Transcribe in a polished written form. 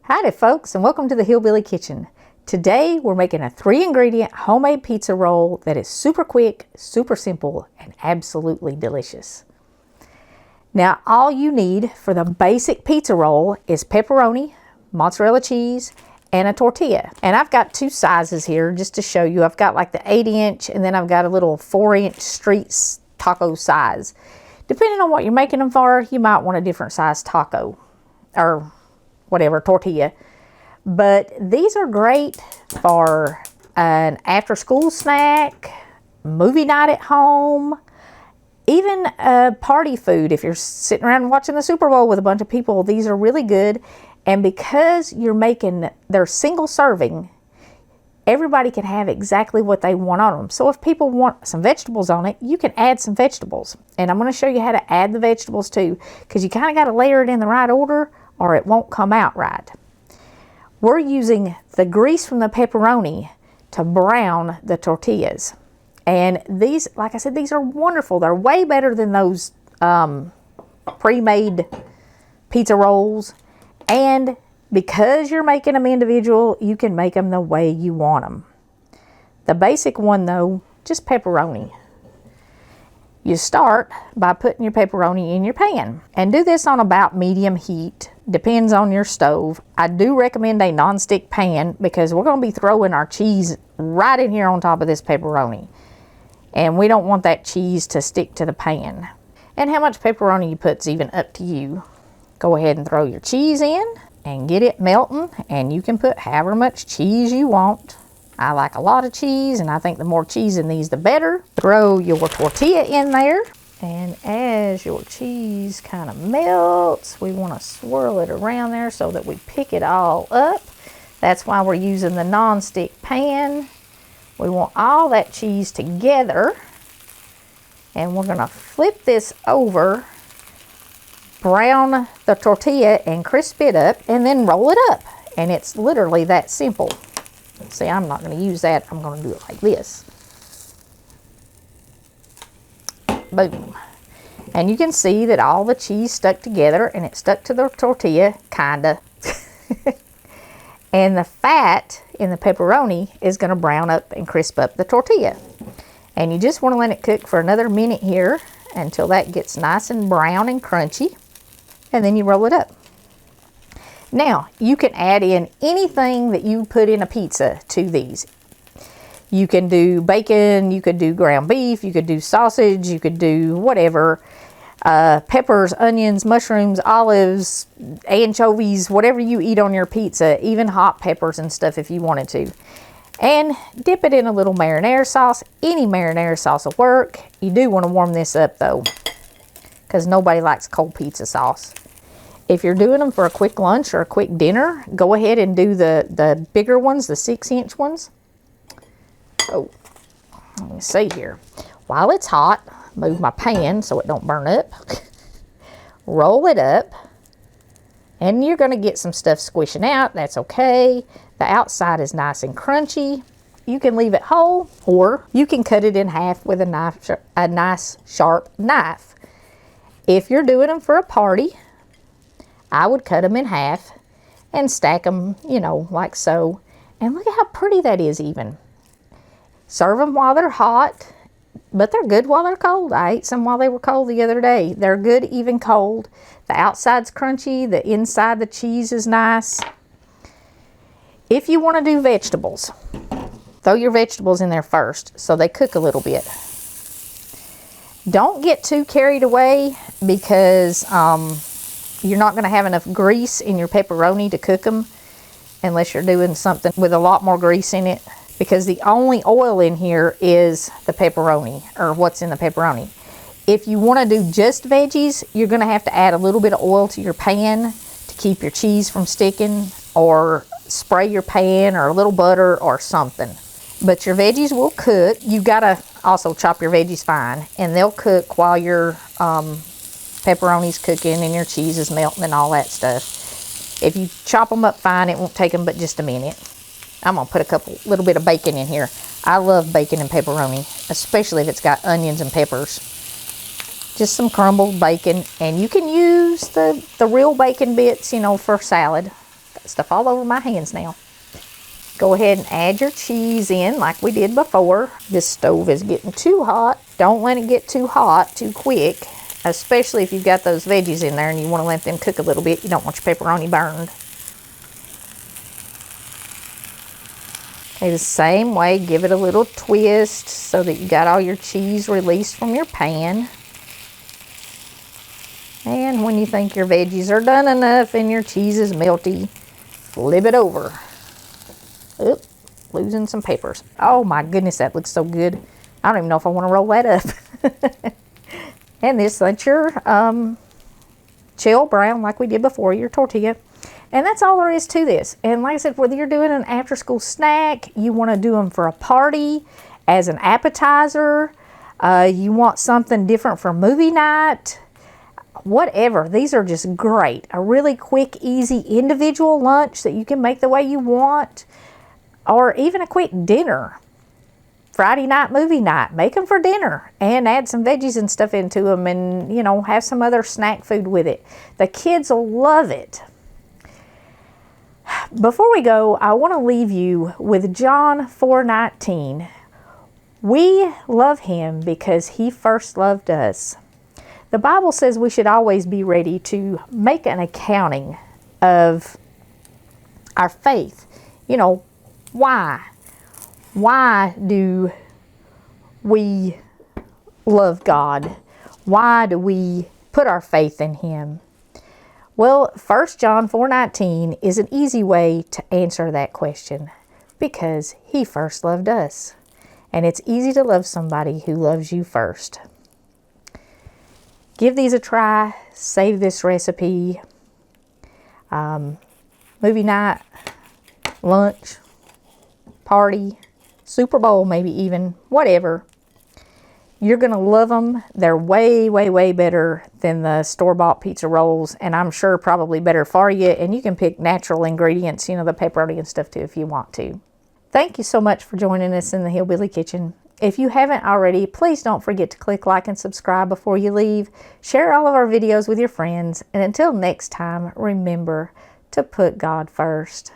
Howdy folks, and welcome to the Hillbilly Kitchen. Today we're making a 3-ingredient homemade pizza roll that is super quick, super simple, and absolutely delicious. Now all you need for the basic pizza roll is pepperoni, mozzarella cheese, and a tortilla. And I've got two sizes here just to show you. I've got like the 8-inch and then I've got a little 4-inch street taco size. Depending on what you're making them for, you might want a different size taco or whatever, tortilla. But these are great for an after school snack, movie night at home, even a party food. If you're sitting around watching the Super Bowl with a bunch of people, these are really good. And because they're single serving, everybody can have exactly what they want on them. So if people want some vegetables on it, you can add some vegetables. And I'm going to show you how to add the vegetables too, because you kind of got to layer it in the right order or it won't come out right. We're using the grease from the pepperoni to brown the tortillas. And these, like I said, these are wonderful. They're way better than those pre-made pizza rolls. And because you're making them individual, you can make them the way you want them. The basic one though, just pepperoni. You start by putting your pepperoni in your pan and do this on about medium heat. Depends on your stove. I do recommend a non-stick pan because we're going to be throwing our cheese right in here on top of this pepperoni. And we don't want that cheese to stick to the pan. And how much pepperoni you put is even up to you. Go ahead and throw your cheese in and get it melting, and you can put however much cheese you want. I like a lot of cheese, and I think the more cheese in these the better. Throw your tortilla in there, and as your cheese kind of melts, we want to swirl it around there so that we pick it all up. That's why we're using the non-stick pan. We want all that cheese together, and we're going to flip this over, brown the tortilla and crisp it up, and then roll it up. And it's literally that simple. See, I'm not going to use that. I'm going to do it like this. Boom. And you can see that all the cheese stuck together, and it stuck to the tortilla, kinda. And the fat in the pepperoni is going to brown up and crisp up the tortilla. And you just want to let it cook for another minute here until that gets nice and brown and crunchy. And then you roll it up. Now, you can add in anything that you put in a pizza to these. You can do bacon, you could do ground beef, you could do sausage, you could do whatever. Peppers, onions, mushrooms, olives, anchovies, whatever you eat on your pizza, even hot peppers and stuff if you wanted to. And dip it in a little marinara sauce. Any marinara sauce will work. You do want to warm this up though, because nobody likes cold pizza sauce. If you're doing them for a quick lunch or a quick dinner, go ahead and do the bigger ones, the 6-inch ones. Oh, let me see here. While it's hot, move my pan so it don't burn up. Roll it up. And you're going to get some stuff squishing out. That's okay. The outside is nice and crunchy. You can leave it whole, or you can cut it in half with a nice sharp knife. If you're doing them for a party, I would cut them in half and stack them, you know, like so. And look at how pretty that is even. Serve them while they're hot, but they're good while they're cold. I ate some while they were cold the other day. They're good even cold. The outside's crunchy, the inside, the cheese is nice. If you want to do vegetables, throw your vegetables in there first so they cook a little bit. Don't get too carried away because you're not going to have enough grease in your pepperoni to cook them unless you're doing something with a lot more grease in it, because the only oil in here is the pepperoni, or what's in the pepperoni. If you want to do just veggies, you're going to have to add a little bit of oil to your pan to keep your cheese from sticking, or spray your pan, or a little butter or something. But your veggies will cook. You've got to also chop your veggies fine, and they'll cook while your pepperoni's cooking and your cheese is melting and all that stuff. If you chop them up fine, it won't take them but just a minute. I'm going to put a little bit of bacon in here. I love bacon and pepperoni, especially if it's got onions and peppers. Just some crumbled bacon, and you can use the real bacon bits, you know, for salad. stuff all over my hands now. Go ahead and add your cheese in like we did before. This stove is getting too hot. Don't let it get too hot too quick, especially if you've got those veggies in there and you want to let them cook a little bit. You don't want your pepperoni burned. Okay, the same way, give it a little twist so that you got all your cheese released from your pan. And when you think your veggies are done enough and your cheese is melty, flip it over. Oop, losing some papers. Oh my goodness, that looks so good. I don't even know if I want to roll that up. And this lets your chill brown like we did before, your tortilla. And that's all there is to this. And like I said, whether you're doing an after-school snack, you want to do them for a party, as an appetizer, you want something different for movie night, whatever. These are just great. A really quick, easy individual lunch that you can make the way you want, or even a quick dinner. Friday night, movie night, make them for dinner and add some veggies and stuff into them, and, you know, have some other snack food with it. The kids will love it. Before we go, I want to leave you with John 4:19. We love him because he first loved us. The Bible says we should always be ready to make an accounting of our faith. You know, why? Why do we love God? Why do we put our faith in him? Well, 1 John 4:19 is an easy way to answer that question, because he first loved us. And it's easy to love somebody who loves you first. Give these a try. Save this recipe. Movie night, lunch, party, Super Bowl maybe even, whatever. You're going to love them. They're way, way, way better than the store-bought pizza rolls, and I'm sure probably better for you. And you can pick natural ingredients, you know, the pepperoni and stuff too if you want to. Thank you so much for joining us in the Hillbilly Kitchen. If you haven't already, please don't forget to click like and subscribe before you leave. Share all of our videos with your friends. And until next time, remember to put God first.